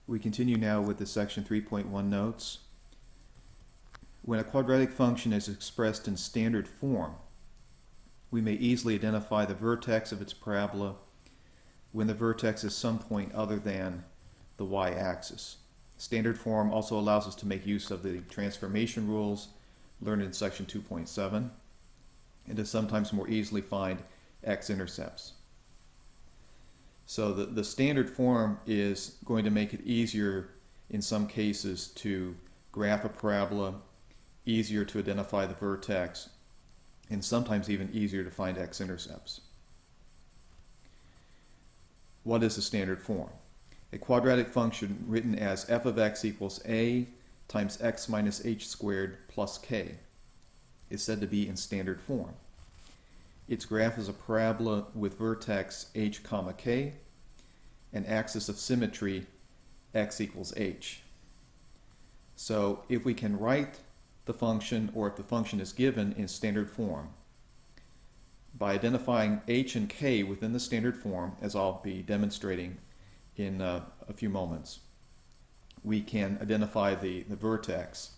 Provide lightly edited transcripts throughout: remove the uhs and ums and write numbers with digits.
We continue now with the section 3.1 notes. When a quadratic function is expressed in standard form, we may easily identify the vertex of its parabola when the vertex is some point other than the y-axis. Standard form also allows us to make use of the transformation rules learned in section 2.7 and to sometimes more easily find x-intercepts. So the standard form is going to make it easier in some cases to graph a parabola, easier to identify the vertex, and sometimes even easier to find x-intercepts. What is the standard form? A quadratic function written as f of x equals a times x minus h squared plus k is said to be in standard form. Its graph is a parabola with vertex h comma k and axis of symmetry x equals h. So if we can write the function, or if the function is given in standard form, by identifying h and k within the standard form, as I'll be demonstrating in a few moments, we can identify the vertex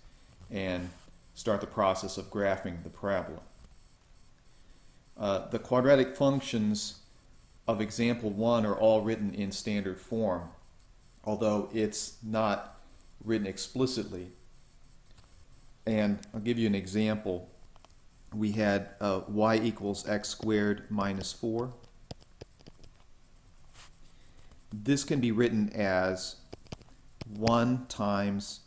and start the process of graphing the parabola. The quadratic functions of example 1 are all written in standard form, although it's not written explicitly. And I'll give you an example. We had y equals x squared minus 4. This can be written as 1 times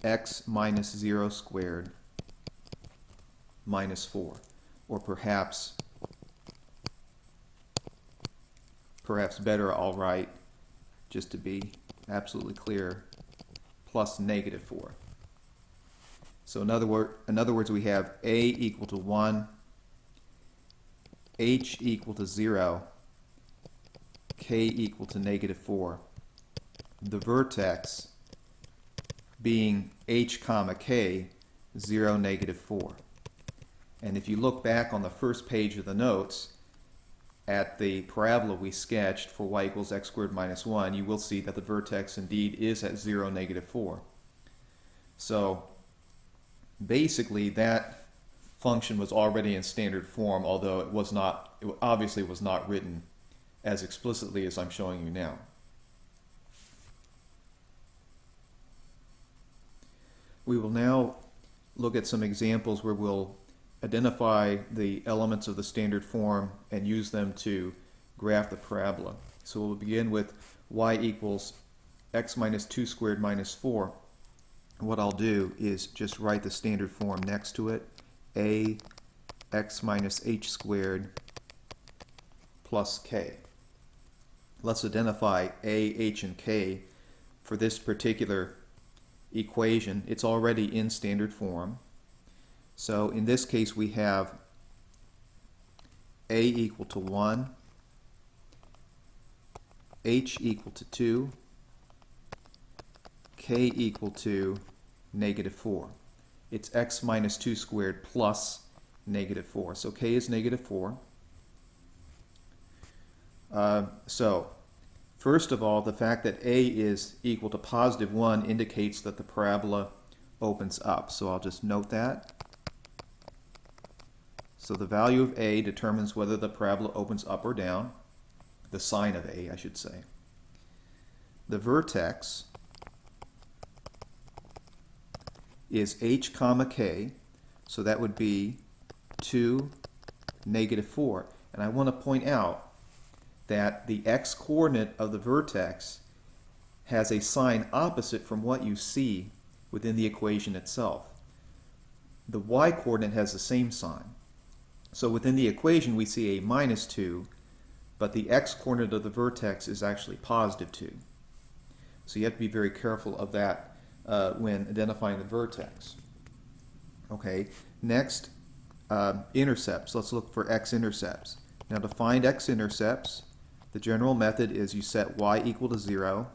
x minus 0 squared minus 4, or perhaps better I'll write, just to be absolutely clear, plus negative 4. So in other words, we have a equal to 1, h equal to 0, k equal to negative 4. The vertex being h comma k, 0, negative 4. And if you look back on the first page of the notes at the parabola we sketched for y equals x squared minus 1, you will see that the vertex indeed is at 0, negative 4. So basically that function was already in standard form, although it obviously was not written as explicitly as I'm showing you now. We will now look at some examples where we'll identify the elements of the standard form and use them to graph the parabola. So we'll begin with y equals x minus 2 squared minus 4. What I'll do is just write the standard form next to it, a x minus h squared plus k. Let's identify a, h, and k for this particular equation. It's already in standard form. So in this case we have a equal to 1, h equal to 2, k equal to negative 4. It's x minus 2 squared plus negative 4. So k is negative 4. So first of all, the fact that a is equal to positive 1 indicates that the parabola opens up. So I'll just note that. So the value of a determines whether the parabola opens up or down. The sign of a, I should say. The vertex is h comma k, so that would be 2, negative 4. And I want to point out that the x-coordinate of the vertex has a sign opposite from what you see within the equation itself. The y-coordinate has the same sign. So within the equation we see a minus 2, but the x-coordinate of the vertex is actually positive 2. So you have to be very careful of that when identifying the vertex. Okay, next, intercepts. Let's look for x-intercepts. Now to find x-intercepts, the general method is you set y equal to 0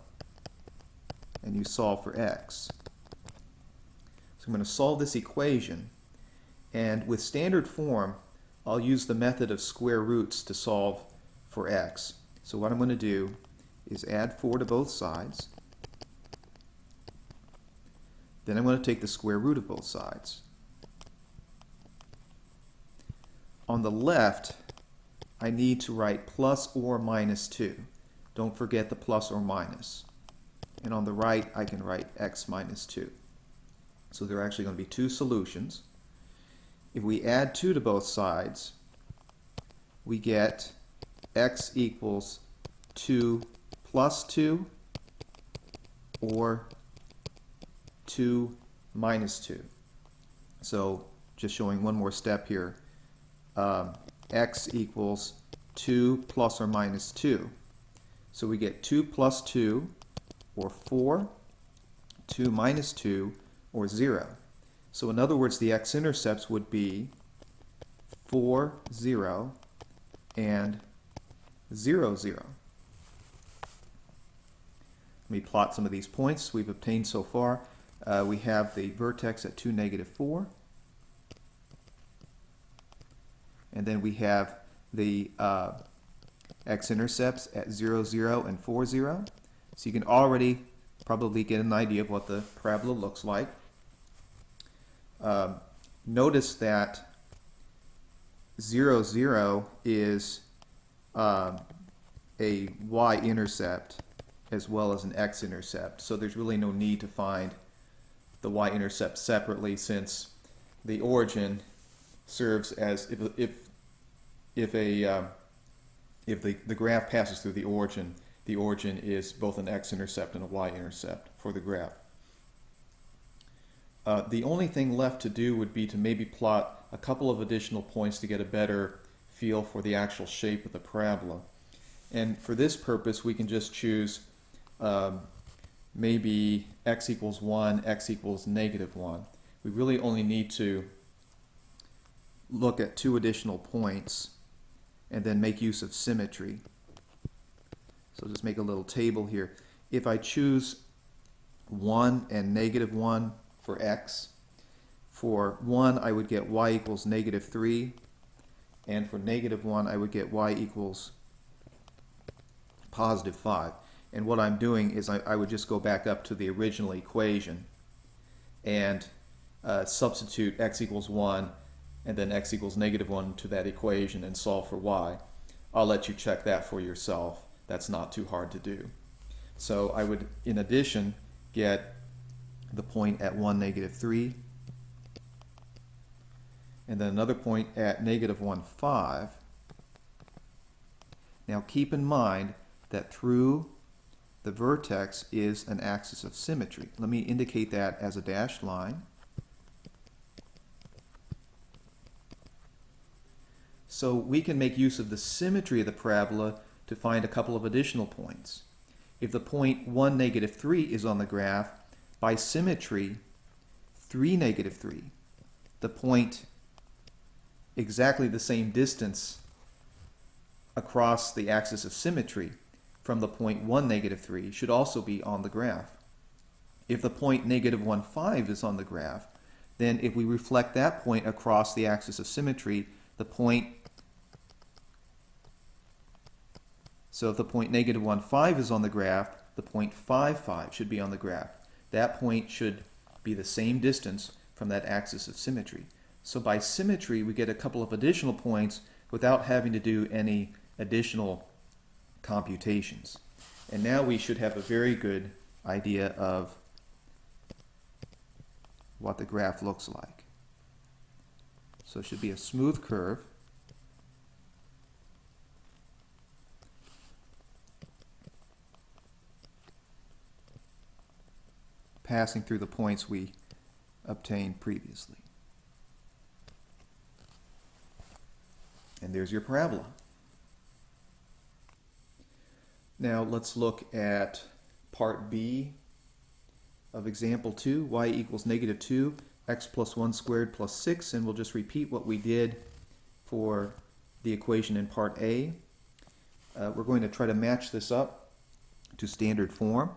and you solve for x. So I'm going to solve this equation, and with standard form I'll use the method of square roots to solve for x. So what I'm going to do is add 4 to both sides. Then I'm going to take the square root of both sides. On the left, I need to write plus or minus 2. Don't forget the plus or minus. And on the right, I can write x minus 2. So there are actually going to be two solutions. If we add 2 to both sides, we get x equals 2 plus 2 or 2 minus 2. So just showing one more step here. X equals 2 plus or minus 2. So we get 2 plus 2 or 4, 2 minus 2 or 0. So in other words, the x-intercepts would be 4, 0, and 0, 0. Let me plot some of these points we've obtained so far. We have the vertex at 2, negative 4. And then we have the x-intercepts at 0, 0, and 4, 0. So you can already probably get an idea of what the parabola looks like. Notice that 0, 0 is a y-intercept as well as an x-intercept. So there's really no need to find the y-intercept separately, since the origin serves as, if the graph passes through the origin is both an x-intercept and a y-intercept for the graph. The only thing left to do would be to maybe plot a couple of additional points to get a better feel for the actual shape of the parabola. And for this purpose, we can just choose maybe x equals 1, x equals negative 1. We really only need to look at 2 additional points and then make use of symmetry. So just make a little table here. If I choose 1 and negative 1 for x, for 1 I would get y equals negative 3, and for negative 1 I would get y equals positive 5. And what I'm doing is I would just go back up to the original equation and substitute x equals 1 and then x equals negative 1 to that equation and solve for y. I'll let you check that for yourself. That's not too hard to do. So I would, in addition, get the point at 1, negative 3, and then another point at negative 1, 5. Now keep in mind that through the vertex is an axis of symmetry. Let me indicate that as a dashed line. So we can make use of the symmetry of the parabola to find a couple of additional points. If the point 1, negative 3 is on the graph, by symmetry, 3, negative 3, the point exactly the same distance across the axis of symmetry from the point 1, negative 3 should also be on the graph. If the point negative 1, 5 is on the graph, then if we reflect that point across the axis of symmetry, the point, so if the point negative 1, 5 is on the graph, the point 5, 5 should be on the graph. That point should be the same distance from that axis of symmetry. So by symmetry, we get a couple of additional points without having to do any additional computations. And now we should have a very good idea of what the graph looks like. So it should be a smooth curve. Passing through the points we obtained previously. And there's your parabola. Now let's look at part B of example 2, y equals negative 2, x plus 1 squared plus 6, and we'll just repeat what we did for the equation in part A. We're going to try to match this up to standard form.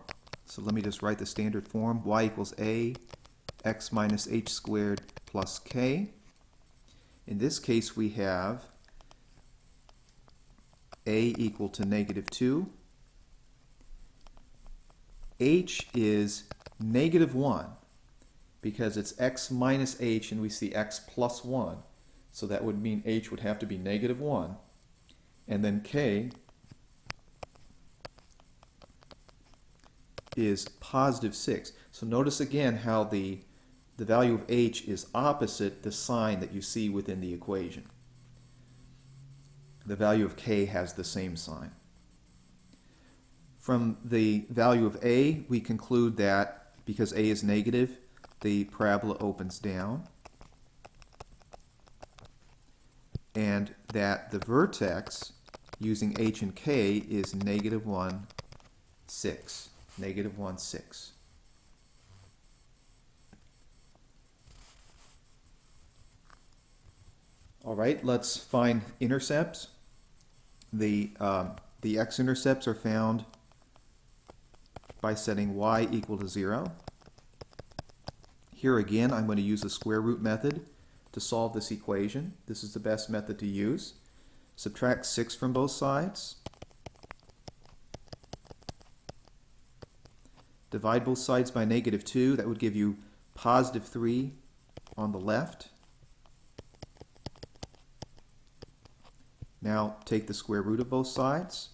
So let me just write the standard form. Y equals a, x minus h squared plus k. In this case, we have a equal to negative 2. H is negative 1. because it's x minus h and we see x plus 1. So that would mean h would have to be negative 1. And then k is positive 6. So notice again how the value of h is opposite the sign that you see within the equation. The value of k has the same sign. From the value of a, we conclude that because a is negative, the parabola opens down, and that the vertex using h and k is negative 1, 6. Negative 1, 6. All right, let's find intercepts. The x-intercepts are found by setting y equal to 0. Here again, I'm going to use the square root method to solve this equation. This is the best method to use. Subtract 6 from both sides. Divide both sides by negative 2. That would give you positive 3 on the left. Now take the square root of both sides.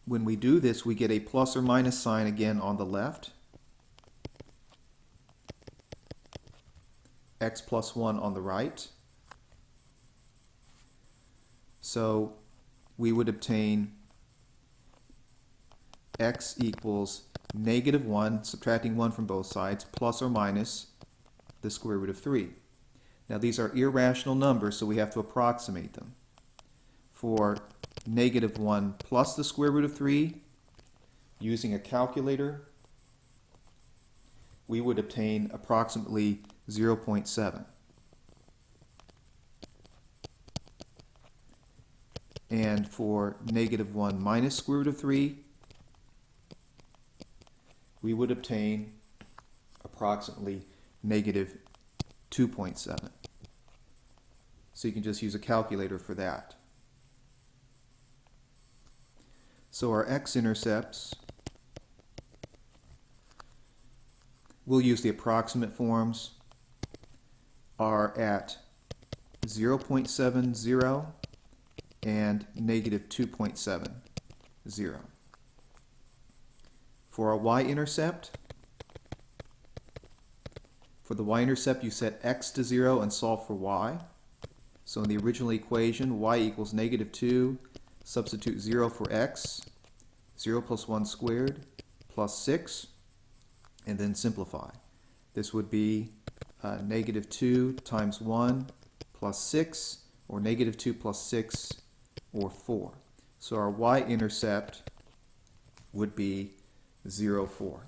When we do this, we get a plus or minus sign again on the left. X plus 1 on the right. So we would obtain x equals negative 1, subtracting 1 from both sides, plus or minus the square root of 3. Now these are irrational numbers, so we have to approximate them. For negative 1 plus the square root of 3, using a calculator, we would obtain approximately 0.7. And for negative 1 minus square root of 3, we would obtain approximately negative 2.7. So you can just use a calculator for that. So our x-intercepts, we'll use the approximate forms, are at 0.70 and negative 2.70. For our y-intercept, for the y-intercept you set x to 0 and solve for y. So in the original equation, y equals negative 2, substitute 0 for x, 0 plus 1 squared plus 6, and then simplify. This would be negative 2 times 1 plus 6, or negative 2 plus 6, or 4. So our y-intercept would be 0, 4.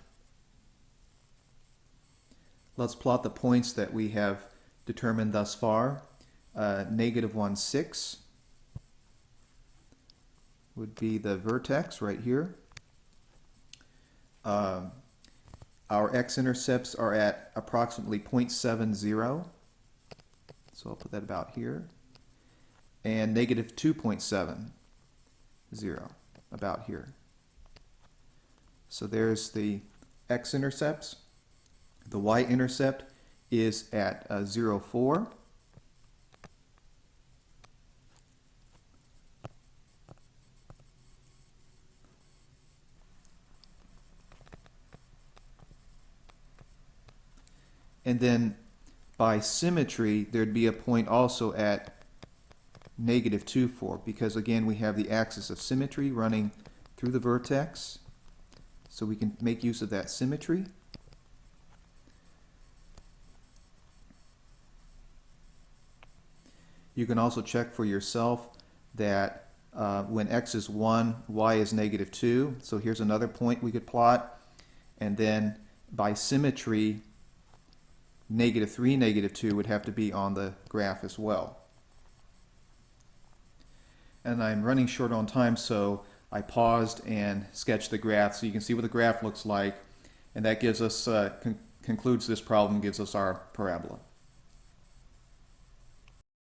Let's plot the points that we have determined thus far. Negative 1, 6 would be the vertex right here. Our x-intercepts are at approximately 0.70, so I'll put that about here, and negative 2.70 about here. So there's the x-intercepts. The y-intercept is at 0, 4. And then by symmetry, there'd be a point also at negative 2, 4, because again we have the axis of symmetry running through the vertex. So we can make use of that symmetry. You can also check for yourself that when x is 1, y is negative 2. So here's another point we could plot. And then by symmetry, negative 3, negative 2 would have to be on the graph as well. And I'm running short on time, so I paused and sketched the graph so you can see what the graph looks like. And that gives us, concludes this problem, gives us our parabola.